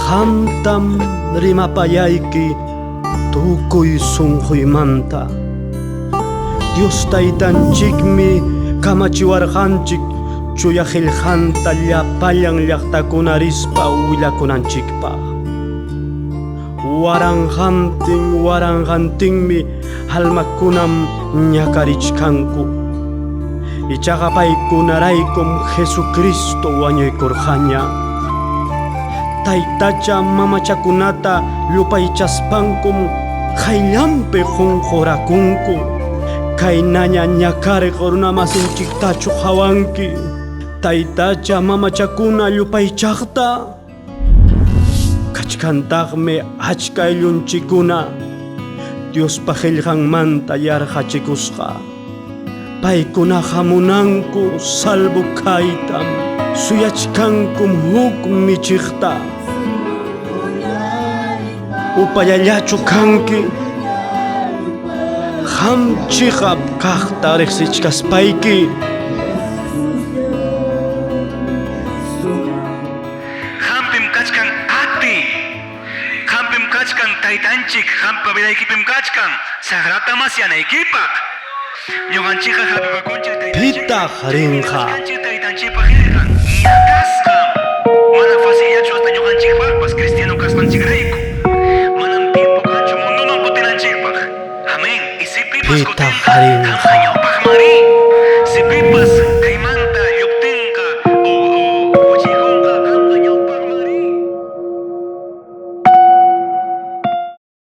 Hamtam rimapayayki tukuy sunquymanta. Dios taytanchikmi kamachiwarqanchik chuya qillqanta llapallan llaqtakunarispa willakunanchikpaq. Waranqantinmi almakunam ñakarichkanku. Ichaqa paykunaraykum Jesucristo wañuykurqaña. Taytacha mamachakunata llupaychaspankum qayllanpi qunqurakunku. Kaynaña ñakarqa runamasinchiktachu hawanki. Taytacha mamachakuna llupaychaqta kachkantaqmi achka ayllunchikuna Diospa qillqanmanta yarqachikusqa. Paykunaqa munanku salbu kaytam suyachkankum huk michiqta. Upayallachu kanki hamchiqap kaqta riqsichkaspayki. Hampim kachkan ati, hampim kachkan taytanchik, hampa vidaykipim kachkan sagrata masyanaykipak. Ñuqanchikqa hapipakunchik Pitaq rinqa taytanchikpa qillqan ñakasqam. Mana facilillachu hasta ñuqanchikpaqpas cristiano kasqanchikrayku. Manam tiempo kanchu munduman kutinanchikpaq. Amén. Y si pipas Pitaq kutinqa rinqa hamqa ñawpaq mari. Si pipas